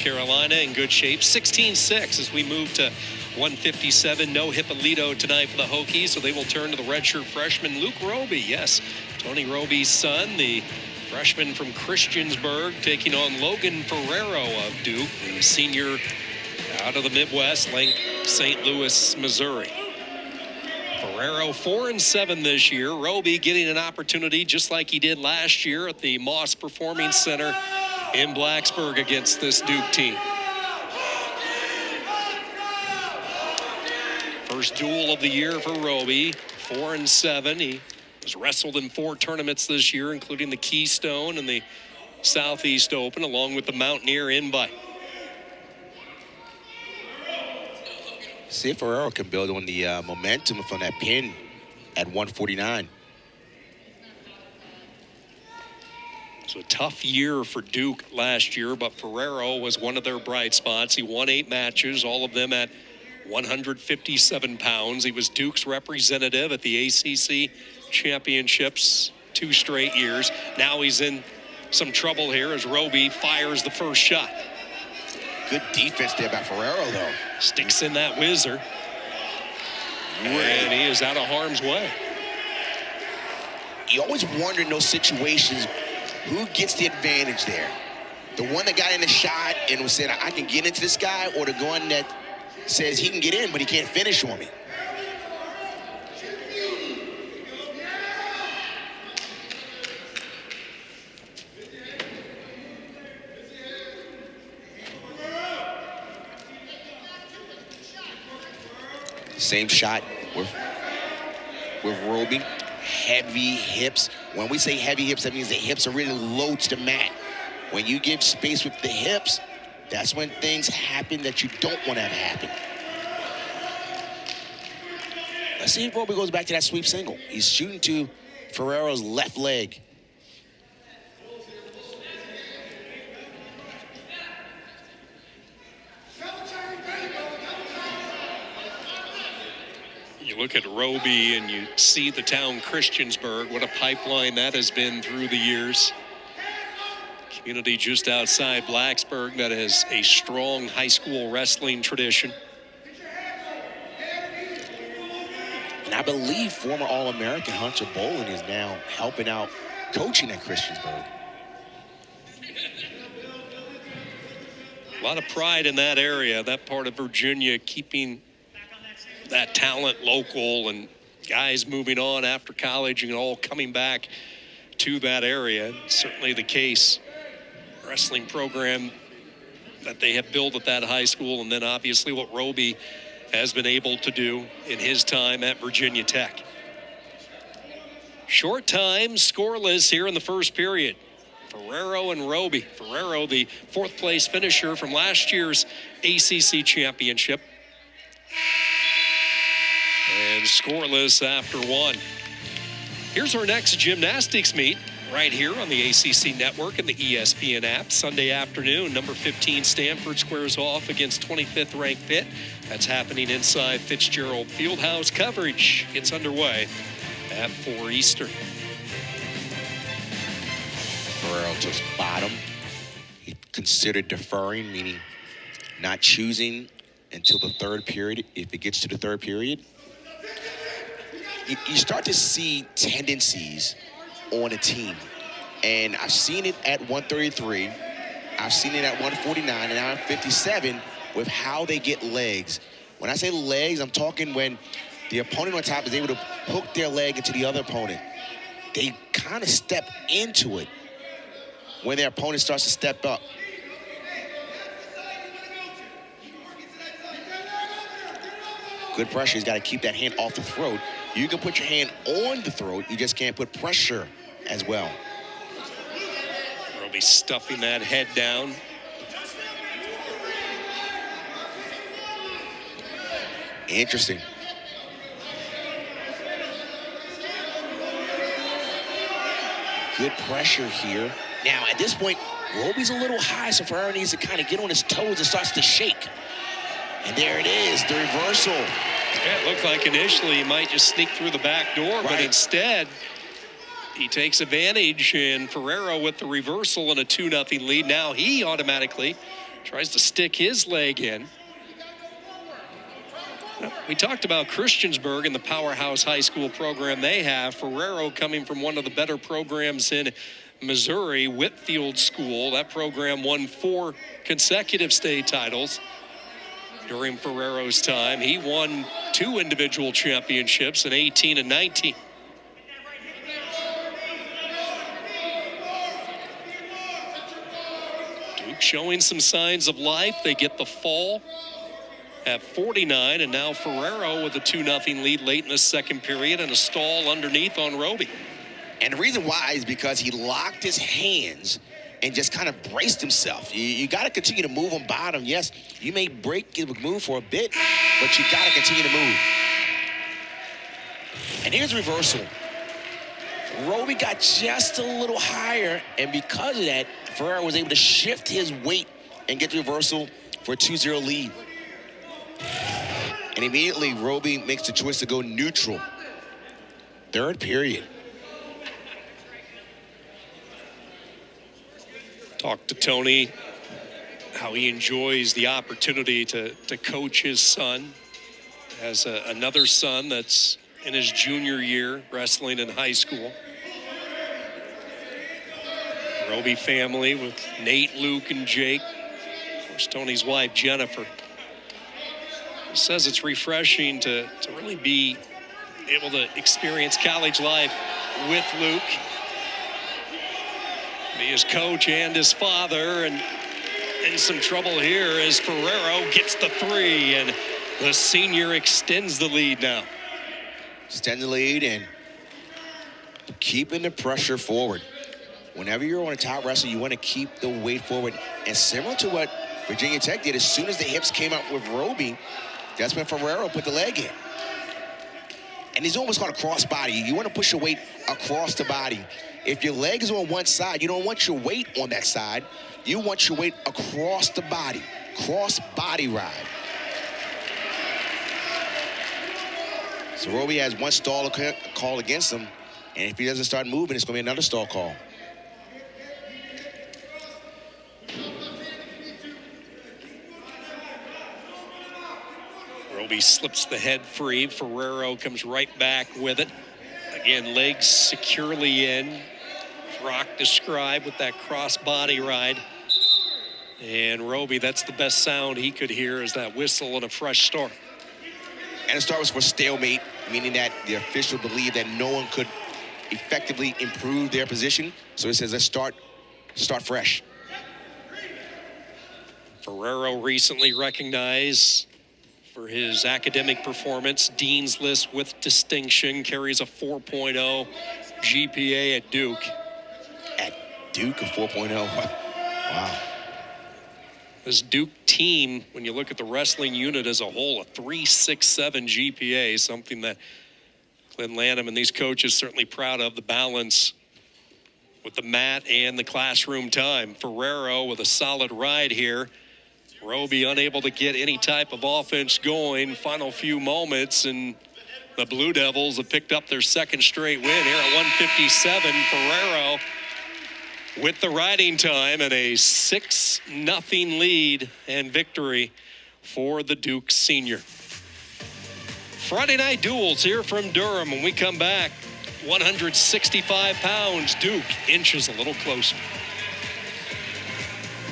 Carolina in good shape. 16-6 as we move to 157. No Hippolito tonight for the Hokies, so they will turn to the redshirt freshman Luke Robie. Yes, Tony Robie's son, the freshman from Christiansburg, taking on Logan Ferrero of Duke, the senior out of the Midwest, linked St. Louis, Missouri. Ferrero 4-7 this year. Robie getting an opportunity just like he did last year at the Moss Performing Center in Blacksburg against this Duke team. First duel of the year for Robie, 4-7. He has wrestled in 4 tournaments this year, including the Keystone and the Southeast Open, along with the Mountaineer Invite. See if Ferrero can build on the momentum from that pin at 149. So a tough year for Duke last year, but Ferrero was one of their bright spots. He won 8 matches, all of them at 157 pounds. He was Duke's representative at the ACC championships 2 straight years. Now he's in some trouble here as Robie fires the first shot. Good defense there by Ferrero, though. Sticks in that whizzer. And he is out of harm's way. You always wonder in those situations, who gets the advantage there? The one that got in the shot and was saying, I can get into this guy, or the one that says he can get in, but he can't finish on me? Same shot with Robie. Heavy hips. When we say heavy hips, that means the hips are really low to the mat. When you give space with the hips, that's when things happen that you don't want to have happen. Let's see if Robie goes back to that sweep single. He's shooting to Ferrero's left leg. You look at Robie and you see the town Christiansburg, what a pipeline that has been through the years. Community just outside Blacksburg that has a strong high school wrestling tradition. And I believe former All-American Hunter Bolin is now helping out coaching at Christiansburg. A lot of pride in that area, that part of Virginia, keeping that talent local and guys moving on after college and all coming back to that area. Certainly the case. Wrestling program that they have built at that high school, and then obviously what Robie has been able to do in his time at Virginia Tech. Short time, scoreless here in the first period. Ferrero and Robie. Ferrero, the 4th place finisher from last year's ACC championship. And scoreless after 1. Here's our next gymnastics meet right here on the ACC Network and the ESPN app. Sunday afternoon, number 15 Stanford squares off against 25th ranked Pitt. That's happening inside Fitzgerald Fieldhouse. Coverage gets underway at 4 Eastern. Ferrero took bottom. He considered deferring, meaning not choosing until the 3rd period, if it gets to the 3rd period. You start to see tendencies on a team. And I've seen it at 133. I've seen it at 149 and now at 57 with how they get legs. When I say legs, I'm talking when the opponent on top is able to hook their leg into the other opponent. They kind of step into it when their opponent starts to step up. Good pressure. He's got to keep that hand off the throat. You can put your hand on the throat. You just can't put pressure as well. Robie stuffing that head down. Interesting. Good pressure here. Now, at this point, Robie's a little high, so Ferrero needs to kind of get on his toes and starts to shake. And there it is, the reversal. Yeah, it looked like initially he might just sneak through the back door, but instead he takes advantage, and Ferrero with the reversal and a 2-0 lead. Now he automatically Tries to stick his leg in. We talked about Christiansburg and the powerhouse high school program they have. Ferrero coming from one of the better programs in Missouri, Whitfield School. That program won 4 consecutive state titles during Ferrero's time. He won 2 individual championships in 18 and 19. Duke showing some signs of life. They get the fall at 49, and now Ferrero with a 2-0 lead late in the second period and a stall underneath on Robie. And the reason why is because he locked his hands and just kind of braced himself. You got to continue to move on bottom. Yes, you may break and move for a bit, but you got to continue to move. And here's reversal. Robie got just a little higher, and because of that, Ferrero was able to shift his weight and get the reversal for a 2-0 lead. And immediately, Robie makes the choice to go neutral. Third period. Talk to Tony, how he enjoys the opportunity to coach his son. Has another son that's in his junior year, wrestling in high school. Robie family with Nate, Luke, and Jake. Of course, Tony's wife, Jennifer. He says it's refreshing to really be able to experience college life with Luke. Be his coach and his father, and in some trouble here as Ferrero gets the 3, and the senior extends the lead now. Extend the lead and keeping the pressure forward. Whenever you're on a top wrestler, you want to keep the weight forward. And similar to what Virginia Tech did, as soon as the hips came out with Robie, that's when Ferrero put the leg in. And he's almost called a cross body. You want to push your weight across the body. If your leg is on one side, you don't want your weight on that side. You want your weight across the body. Cross body ride. So Robie has one stall call against him. And if he doesn't start moving, it's going to be another stall call. Robie slips the head free. Ferrero comes right back with it. Again, legs securely in. Rock described with that cross body ride. And Robie, that's the best sound he could hear, is that whistle and a fresh start. And the start was for stalemate, meaning that the official believed that no one could effectively improve their position. So he says, let's start fresh. Ferrero recently recognized for his academic performance, Dean's List with distinction, carries a 4.0 GPA at Duke. At Duke, a 4.0. Wow. This Duke team, when you look at the wrestling unit as a whole, a 3.67 GPA, something that Clint Lanham and these coaches certainly proud of, the balance with the mat and the classroom time. Ferrero with a solid ride here. Robie unable to get any type of offense going. Final few moments, and the Blue Devils have picked up their second straight win here at 157. Ferrero with the riding time and a 6-0 lead and victory for the Duke senior. Friday night duels here from Durham. When we come back, 165 pounds, Duke inches a little closer.